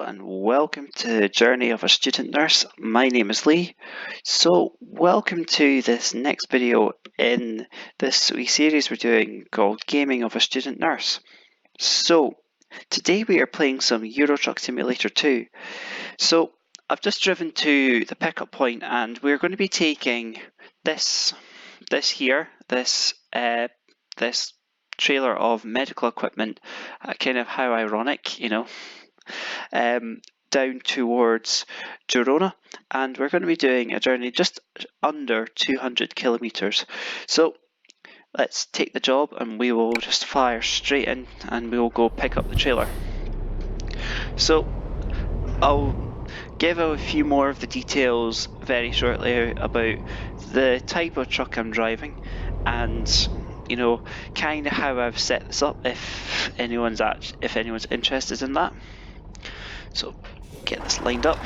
and welcome to the journey of a student nurse. My name is Lee. So welcome to this next video in this wee series we're doing called Gaming of a Student Nurse. So today we are playing some Euro Truck Simulator 2. So I've just driven to the pickup point and we're going to be taking this trailer of medical equipment, kind of how ironic, down towards Genoa, and we're going to be doing a journey just under 200 kilometers. So let's take the job and we will just fire straight in and we will go pick up the trailer. So I'll give a few more of the details very shortly about the type of truck I'm driving and kind of how I've set this up if anyone's interested in that. So get this lined up.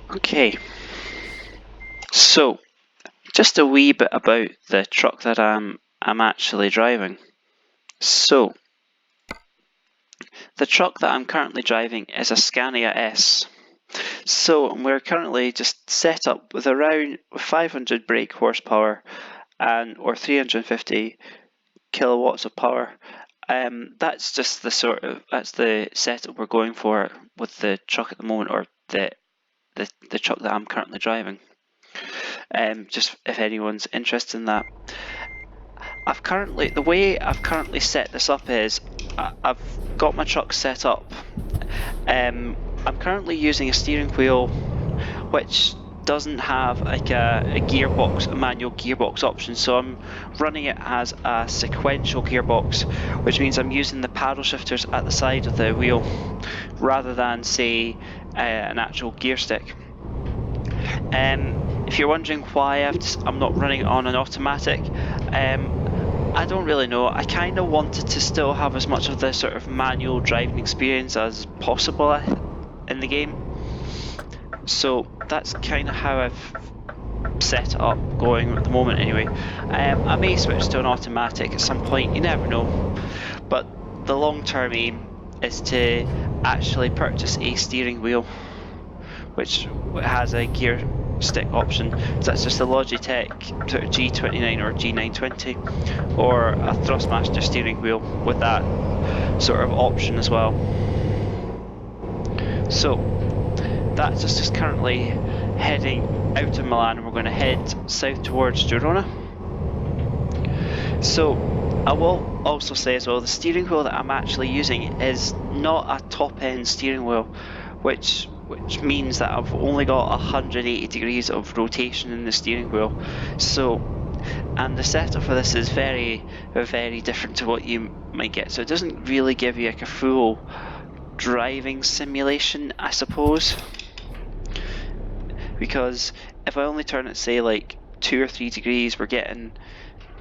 Okay, so just a wee bit about the truck that I'm actually driving. So the truck that I'm currently driving is a Scania S. So we're currently just set up with around 500 brake horsepower or 350 kilowatts of power. That's just that's the setup we're going for with the truck at the moment, or the truck that I'm currently driving. Just if anyone's interested in that. The way I've currently set this up is I've got my truck set up. I'm currently using a steering wheel which doesn't have like a manual gearbox option, so I'm running it as a sequential gearbox, which means I'm using the paddle shifters at the side of the wheel rather than, say, an actual gear stick. If you're wondering why I'm not running it on an automatic, I don't really know. I kind of wanted to still have as much of the sort of manual driving experience as possible in the game. So that's kind of how I've set it up going at the moment anyway. I may switch to an automatic at some point, you never know. But the long-term aim is to actually purchase a steering wheel which has a gear stick option. So that's just a Logitech sort of G29 or G920, or a Thrustmaster steering wheel with that sort of option as well. So that's just currently heading out of Milan, and we're going to head south towards Genoa. So I will also say as well, the steering wheel that I'm actually using is not a top-end steering wheel, which means that I've only got 180 degrees of rotation in the steering wheel. So, and the setup for this is very, very different to what you might get. So it doesn't really give you like a full driving simulation, I suppose. Because if I only turn it, say, like 2 or 3 degrees, we're getting,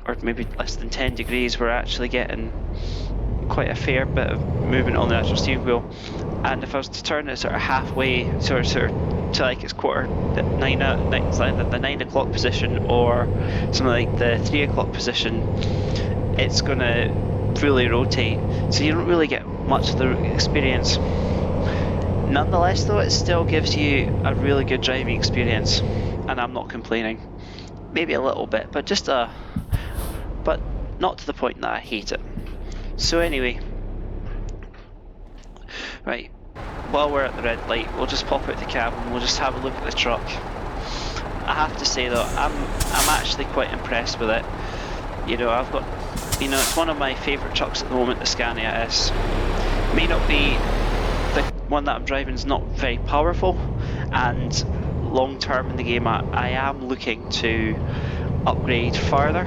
or maybe less than 10 degrees, we're actually getting quite a fair bit of movement on the actual steering wheel. And if I was to turn it sort of halfway, sort of to like its the 9 o'clock position, or something like the 3 o'clock position, it's going to really rotate. So you don't really get much of the experience. Nonetheless, though, it still gives you a really good driving experience, and I'm not complaining. Maybe a little bit, but but not to the point that I hate it. So anyway, right, while we're at the red light, we'll just pop out the cab and we'll just have a look at the truck. I have to say though, I'm actually quite impressed with it. I've got, it's one of my favourite trucks at the moment, the Scania S. May not be the one that I'm driving is not very powerful, and long term in the game I am looking to upgrade further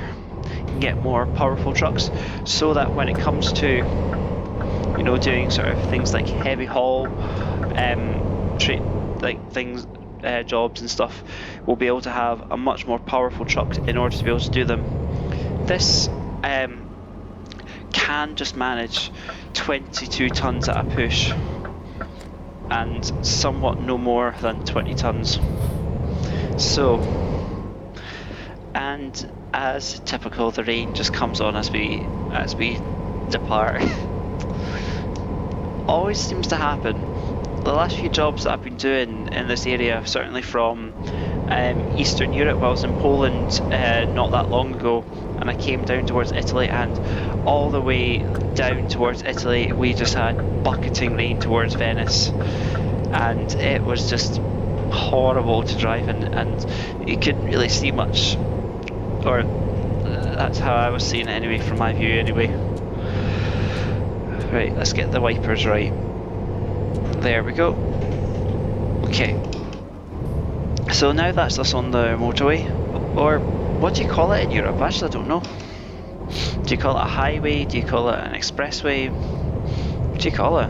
and get more powerful trucks, so that when it comes to doing sort of things like heavy haul, jobs and stuff, we'll be able to have a much more powerful truck in order to be able to do them. This can just manage 22 tons at a push and somewhat no more than 20 tons. So, and as typical, the rain just comes on as we depart. Always seems to happen. The last few jobs that I've been doing in this area, certainly from Eastern Europe, I was in Poland not that long ago, and I came down towards Italy, and all the way down towards Italy we just had bucketing rain towards Venice, and it was just horrible to drive in, and you couldn't really see much, or that's how I was seeing it anyway, from my view anyway. Right, let's get the wipers right. There we go. Okay. So now that's us on the motorway, or what do you call it in Europe? Actually, I don't know. Do you call it a highway? Do you call it an expressway? What do you call it?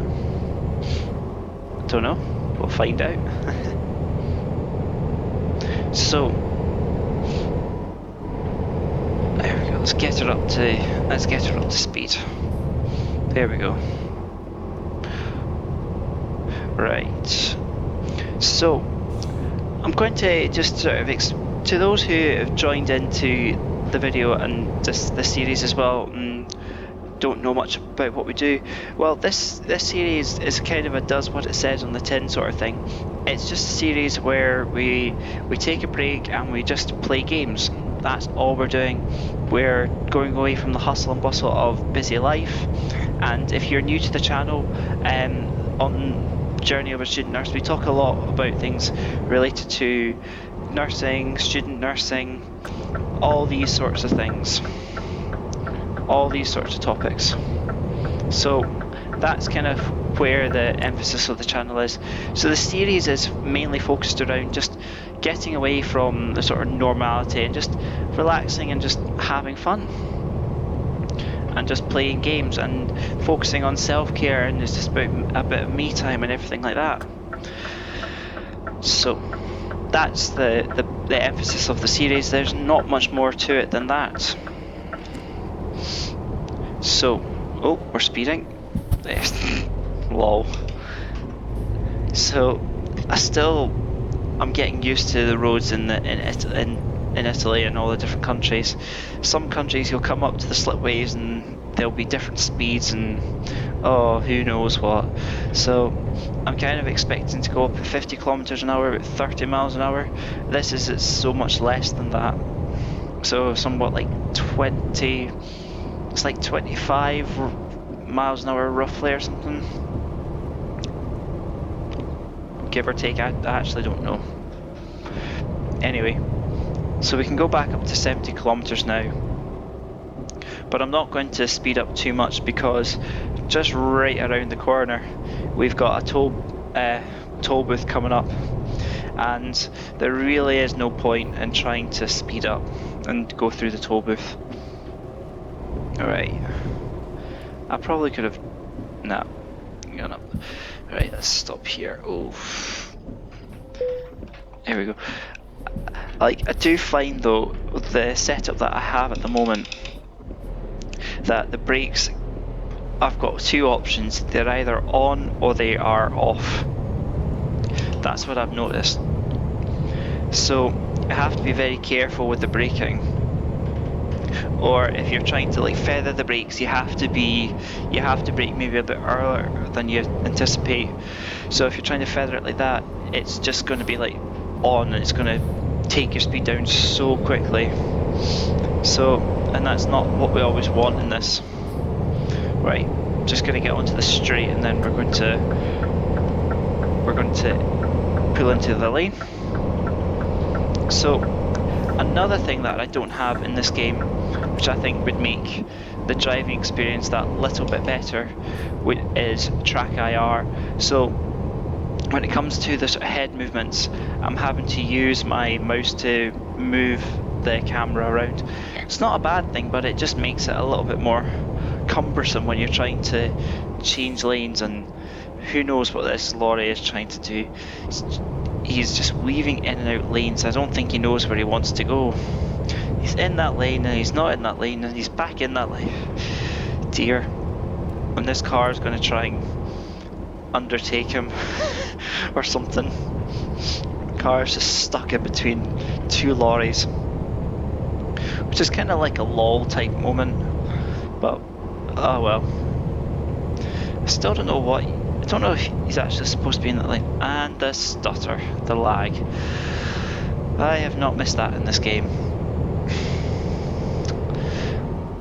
Don't know. We'll find out. So there we go. Let's get her up to speed. There we go. Right. So I'm going to just sort of to those who have joined into the video and the series as well and don't know much about what we do. Well, this series is kind of a does what it says on the tin sort of thing. It's just a series where we take a break and we just play games. That's all we're doing. We're going away from the hustle and bustle of busy life. And if you're new to the channel, on Journey of a Student Nurse, we talk a lot about things related to nursing, student nursing, all these sorts of things, all these sorts of topics. So that's kind of where the emphasis of the channel is. So the series is mainly focused around just getting away from the sort of normality and just relaxing and just having fun and just playing games and focusing on self-care, and it's just about a bit of me time and everything like that. So that's the emphasis of the series. There's not much more to it than that. So, oh, we're speeding. Lol. So I'm getting used to the roads in Italy and all the different countries. Some countries you'll come up to the slipways and there'll be different speeds and who knows what. So I'm kind of expecting to go up at 50 kilometers an hour, about 30 miles an hour. This is so much less than that. So somewhat like 20. It's like 25 miles an hour roughly or something. Give or take, I actually don't know. Anyway, so we can go back up to 70 kilometers now. But I'm not going to speed up too much because just right around the corner we've got a toll booth coming up, and there really is no point in trying to speed up and go through the toll booth. Alright, I probably could have gone up. Right, let's stop here. Oh, there we go. Like, I do find though, the setup that I have at the moment, that the brakes, I've got two options. They're either on or they are off. That's what I've noticed. So I have to be very careful with the braking. Or if you're trying to like feather the brakes, you have to brake maybe a bit earlier than you anticipate. So if you're trying to feather it like that, it's just going to be like on, and it's going to take your speed down so quickly. So, and that's not what we always want in this. Right, just going to get onto the straight, and then we're going to pull into the lane. So another thing that I don't have in this game, which I think would make the driving experience that little bit better, is track IR. So when it comes to the sort of head movements, I'm having to use my mouse to move the camera around. It's not a bad thing, but it just makes it a little bit more cumbersome when you're trying to change lanes, and who knows what this lorry is trying to do. He's just weaving in and out lanes. I don't think he knows where he wants to go. He's in that lane and he's not in that lane and he's back in that lane. Dear. And this car is going to try and undertake him or something. The car is just stuck in between two lorries. Which is kind of like a lol type moment. But, oh well. I still don't know what... I don't know if he's actually supposed to be in that lane. And the stutter, the lag. I have not missed that in this game.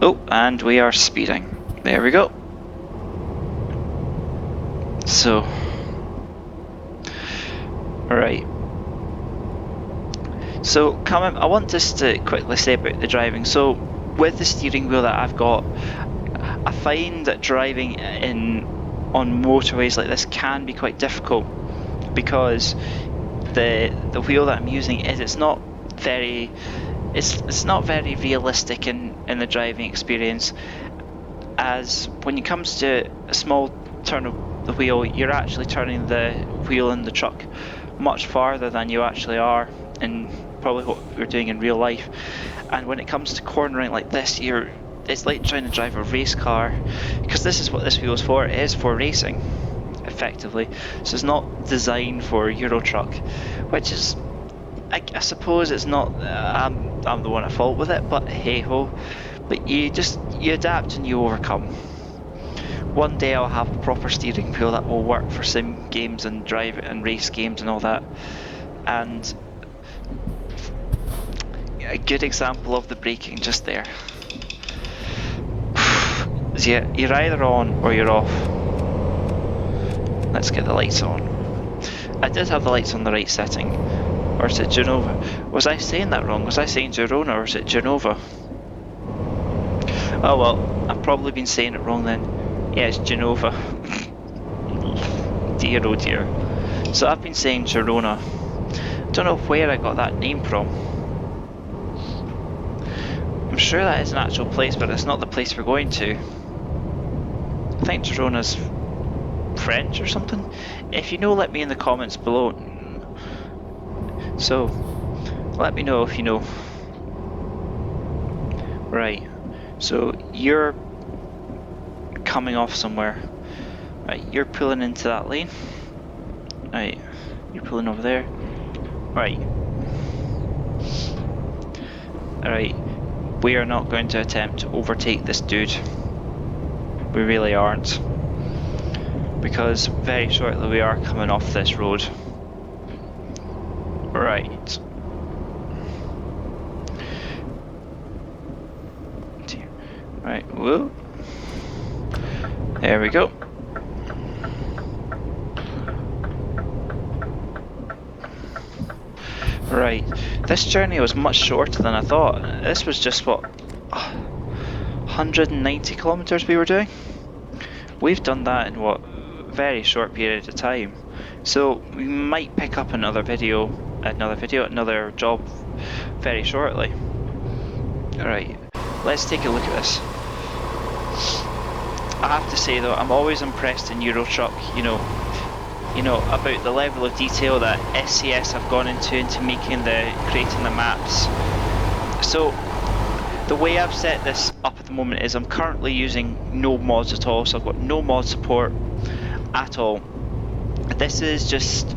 Oh, and we are speeding. There we go. So, right. So, I want just to quickly say about the driving. So, with the steering wheel that I've got, I find that driving on motorways like this can be quite difficult because the wheel that I'm using it's not very realistic in the driving experience, as when it comes to a small turn of the wheel, you're actually turning the wheel in the truck much farther than you actually are in probably what you're doing in real life. And when it comes to cornering like this, it's like trying to drive a race car, because this is what this wheel is for. It is for racing, effectively. So it's not designed for Euro truck, which is, I suppose it's not. I'm the one at fault with it, but hey ho. But you adapt and you overcome. One day I'll have a proper steering wheel that will work for sim games and drive and race games and all that. And a good example of the braking just there. So yeah, you're either on or you're off. Let's get the lights on. I did have the lights on the right setting. Or is it Genova? Was I saying that wrong? Was I saying Girona or is it Genova? Oh well, I've probably been saying it wrong then. Yeah, it's Genova. Dear oh dear. So I've been saying Girona. Don't know where I got that name from. I'm sure that is an actual place, but it's not the place we're going to. I think Girona's French or something. If you know, let me in the comments below. So, let me know if you know. Right, so you're coming off somewhere. Right, you're pulling into that lane. Right, you're pulling over there. Right. Alright, we are not going to attempt to overtake this dude. We really aren't. Because very shortly we are coming off this road. Right. Right, whoa. There we go. Right, this journey was much shorter than I thought. This was just what, 190 kilometers we were doing? We've done that in what, very short period of time. So we might pick up another job very shortly. Alright, let's take a look at this. I have to say though, I'm always impressed in Euro Truck, you know, about the level of detail that SCS have gone into creating the maps. So the way I've set this up at the moment is I'm currently using no mods at all, so I've got no mod support at all. This is just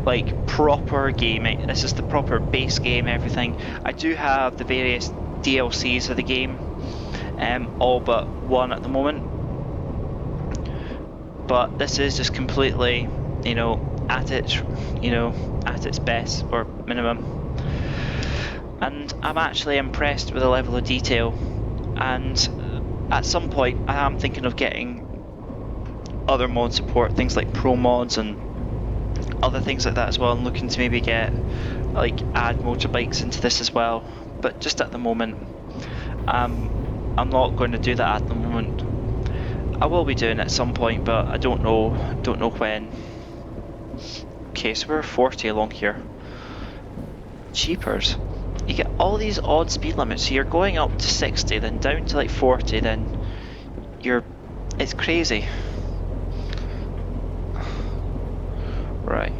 like proper gaming. This is the proper base game, everything. I do have the various DLCs of the game, all but one at the moment. But this is just completely, at its best or minimum. And I'm actually impressed with the level of detail. And at some point, I am thinking of getting other mod support, things like pro mods and other things like that as well, and looking to maybe add motorbikes into this as well. But just at the moment, I'm not going to do that at the moment. I will be doing it at some point, but I don't know when. Okay, so we're 40 along here. Cheapers. You get all these odd speed limits. So you're going up to 60, then down to like 40, then it's crazy. Right.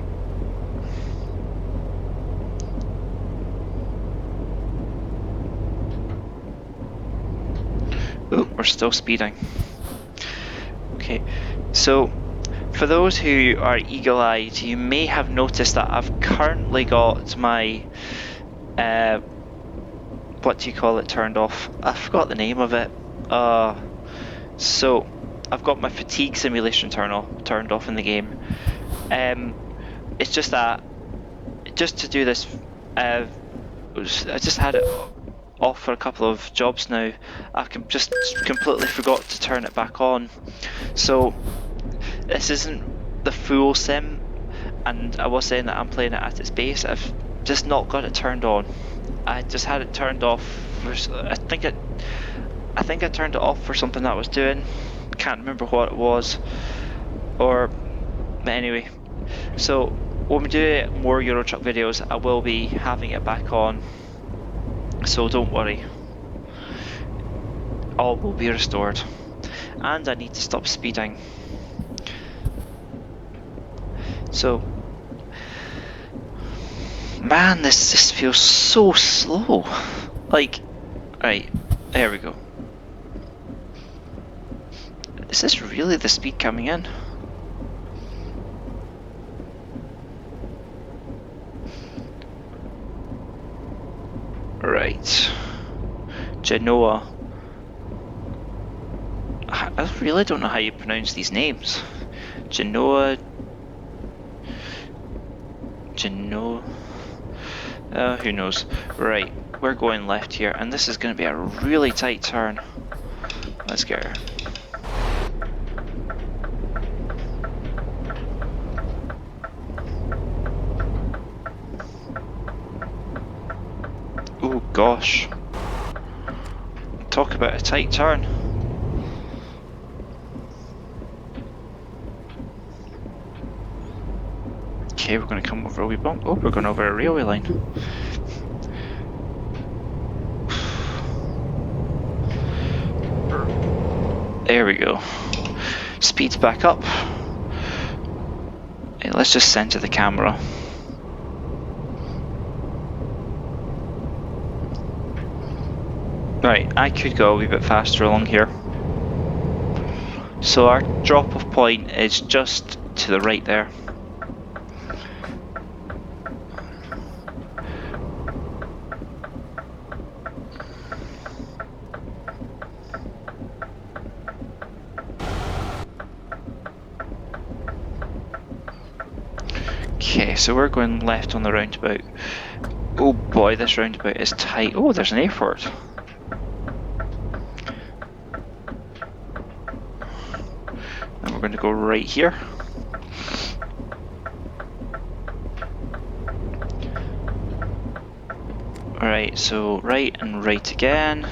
Oh, we're still speeding. Okay, so for those who are eagle-eyed, you may have noticed that I've currently got my what do you call it turned off? I forgot the name of it. So I've got my fatigue simulation turned off in the game. It's just that just to do this, I just had it off for a couple of jobs now. I just completely forgot to turn it back on. So this isn't the full sim, and I was saying that I'm playing it at its base. I've just not got it turned on. I just had it turned off. I think I turned it off for something that I was doing. Can't remember what it was. But anyway, so when we do more Euro Truck videos, I will be having it back on. So don't worry. All will be restored. And I need to stop speeding. So, man, this feels so slow. Like, right, there we go. Is this really the speed coming in? Right. Genoa. I really don't know how you pronounce these names. Genoa. Who knows? Right, we're going left here, and this is going to be a really tight turn. Let's get her. Oh gosh. Talk about a tight turn. Okay, we're going to come over a wee bump. Oh, we're going over a railway line. There we go. Speed's back up. Okay, let's just center the camera. Right, I could go a wee bit faster along here. So our drop-off point is just to the right there. Okay, so we're going left on the roundabout. Oh boy, this roundabout is tight. Oh, there's an airport. And we're going to go right here. Alright, so right and right again.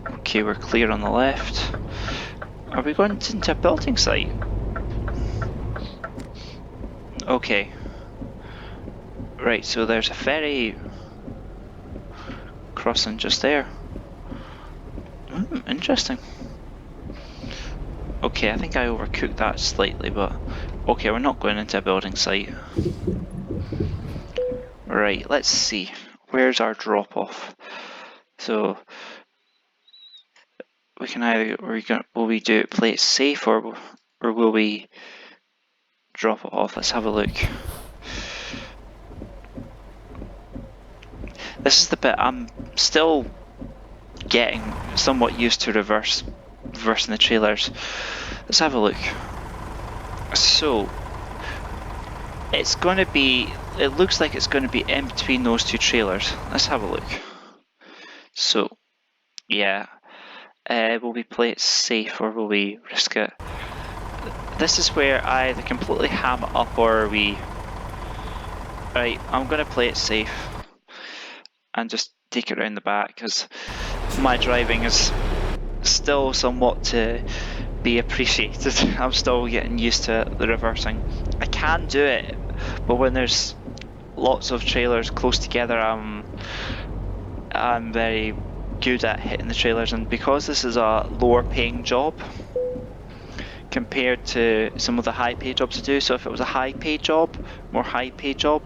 Okay, we're clear on the left. Are we going into a building site? Okay. Right, so there's a ferry crossing just there. Interesting. Okay, I think I overcooked that slightly, but okay, we're not going into a building site. Right, let's see. Where's our drop off? So we can either will we do it play it safe or will we drop it off? Let's have a look. This is the bit I'm still getting somewhat used to reversing the trailers. Let's have a look. So it's going to be, it looks like it's going to be in between those two trailers. Let's have a look. So yeah, will we play it safe or will we risk it? This is where I either completely ham it up or we... Right, I'm going to play it safe and just take it around the back because my driving is still somewhat to be appreciated. I'm still getting used to the reversing. I can do it, but when there's lots of trailers close together, I'm very good at hitting the trailers, and because this is a lower paying job compared to some of the high paid jobs I do, so if it was a more high paid job,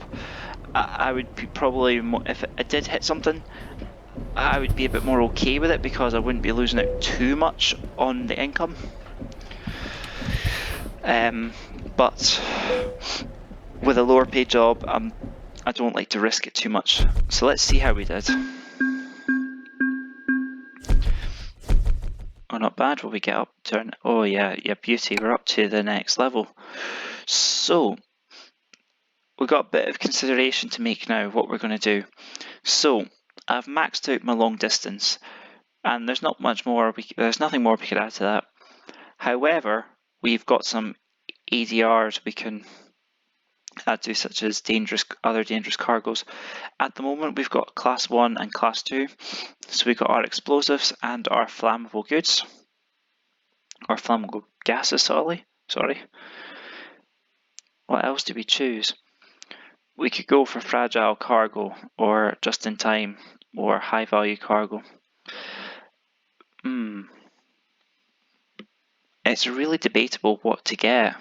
I would be probably, if I did hit something, I would be a bit more okay with it because I wouldn't be losing out too much on the income. But with a lower paid job, I don't like to risk it too much. So let's see how we did. Oh, not bad. Will we get up to? Oh yeah, beauty. We're up to the next level. So we've got a bit of consideration to make now. What we're going to do. So I've maxed out my long distance, and there's not much more. There's nothing more we could add to that. However, we've got some ADRs we can add to, such as other dangerous cargoes. At the moment, we've got class 1 and class 2. So we've got our explosives and our flammable goods. Or flammable gases, sorry. What else do we choose? We could go for fragile cargo, or just in time, or high value cargo. It's really debatable what to get,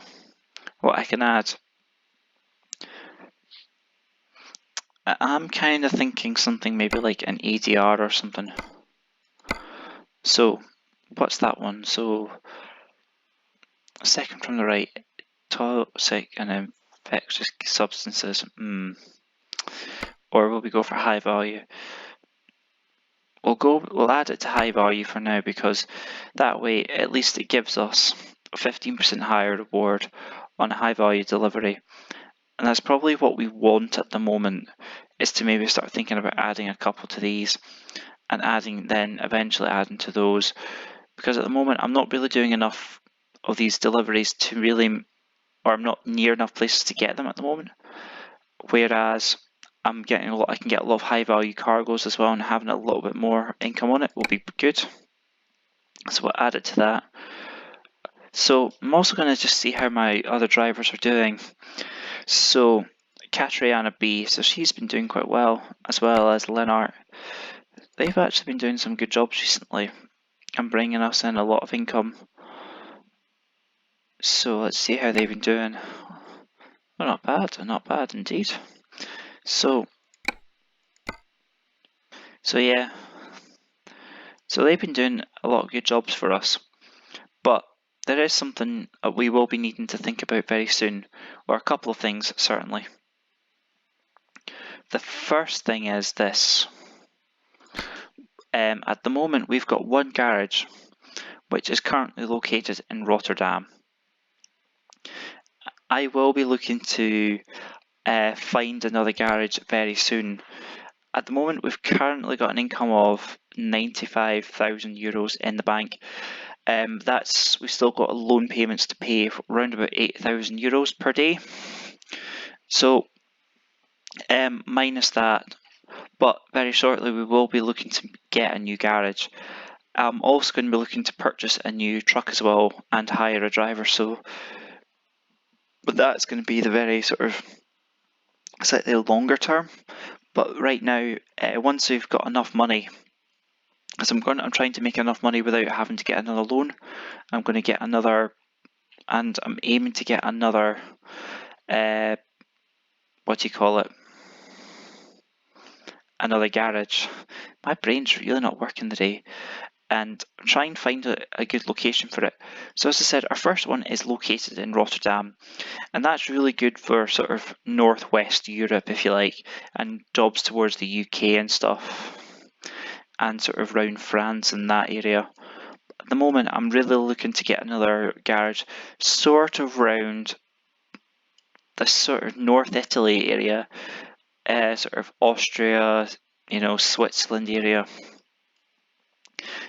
what I can add. I'm kind of thinking something maybe like an ADR or something. So, what's that one? So, second from the right, toxic and infectious substances. Or will we go for high value? We'll add it to high value for now, because that way at least it gives us a 15% higher reward on a high value delivery. And that's probably what we want at the moment, is to maybe start thinking about adding a couple to these and eventually adding to those, because at the moment I'm not really doing enough of these deliveries to really, or I'm not near enough places to get them at the moment. Whereas I can get a lot of high value cargoes as well, and having a little bit more income on it will be good. So we'll add it to that. So I'm also going to just see how my other drivers are doing. So Katriana B, so she's been doing quite well, as well as Lennart. They've actually been doing some good jobs recently and bringing us in a lot of income. So let's see how they've been doing. Well, not bad indeed. So yeah. So they've been doing a lot of good jobs for us. But there is something we will be needing to think about very soon, or a couple of things certainly. The first thing is this. At the moment, we've got one garage, which is currently located in Rotterdam. I will be looking to find another garage very soon. At the moment, we've currently got an income of €95,000 in the bank. We've still got loan payments to pay for around about €8,000 per day. So minus that, but very shortly we will be looking to get a new garage. I'm also going to be looking to purchase a new truck as well and hire a driver. But that's going to be the very sort of slightly longer term. But right now, once we've got enough money, as I'm trying to make enough money without having to get another loan. I'm going to get another, and I'm aiming to get another. Another garage. My brain's really not working today, and try and find a good location for it. So as I said, our first one is located in Rotterdam, and that's really good for sort of northwest Europe, if you like, and jobs towards the UK and stuff, and sort of around France and that area. At the moment, I'm really looking to get another garage sort of round the sort of North Italy area, sort of Austria, Switzerland area,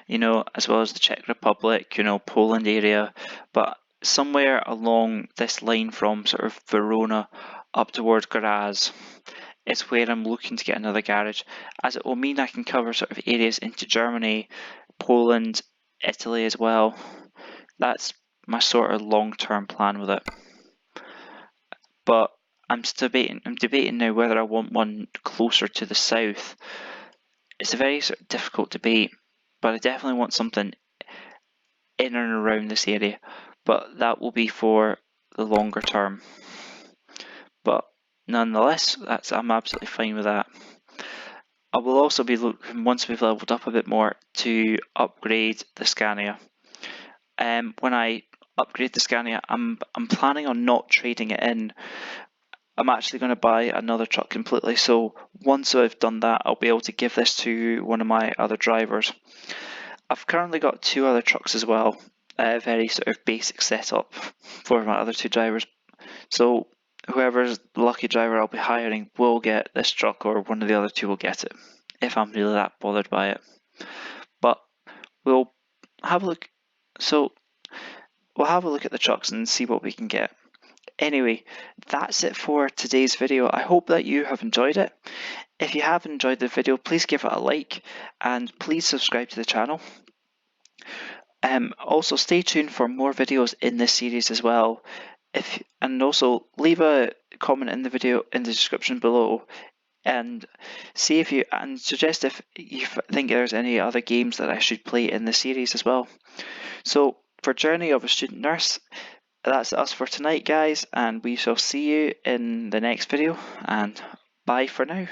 as well as the Czech Republic, Poland area, but somewhere along this line from sort of Verona up towards Graz is where I'm looking to get another garage, as it will mean I can cover sort of areas into Germany, Poland, Italy as well. That's my sort of long-term plan with it. But I'm debating now whether I want one closer to the south. It's a very sort of difficult debate, but I definitely want something in and around this area. But that will be for the longer term. But nonetheless, I'm absolutely fine with that. I will also be looking, once we've leveled up a bit more, to upgrade the Scania. When I upgrade the Scania, I'm planning on not trading it in. I'm actually going to buy another truck completely. So once I've done that, I'll be able to give this to one of my other drivers. I've currently got 2 other trucks as well. A very sort of basic setup for my other 2 drivers. So whoever's the lucky driver I'll be hiring will get this truck, or one of the other 2 will get it, if I'm really that bothered by it. But we'll have a look. So we'll have a look at the trucks and see what we can get. Anyway, that's it for today's video. I hope that you have enjoyed it. If you have enjoyed the video, please give it a like and please subscribe to the channel. Also stay tuned for more videos in this series as well. And also leave a comment in the video in the description below and see if you and suggest if you think there's any other games that I should play in the series as well. So for Journey of a Student Nurse, that's us for tonight, guys, and we shall see you in the next video, and bye for now.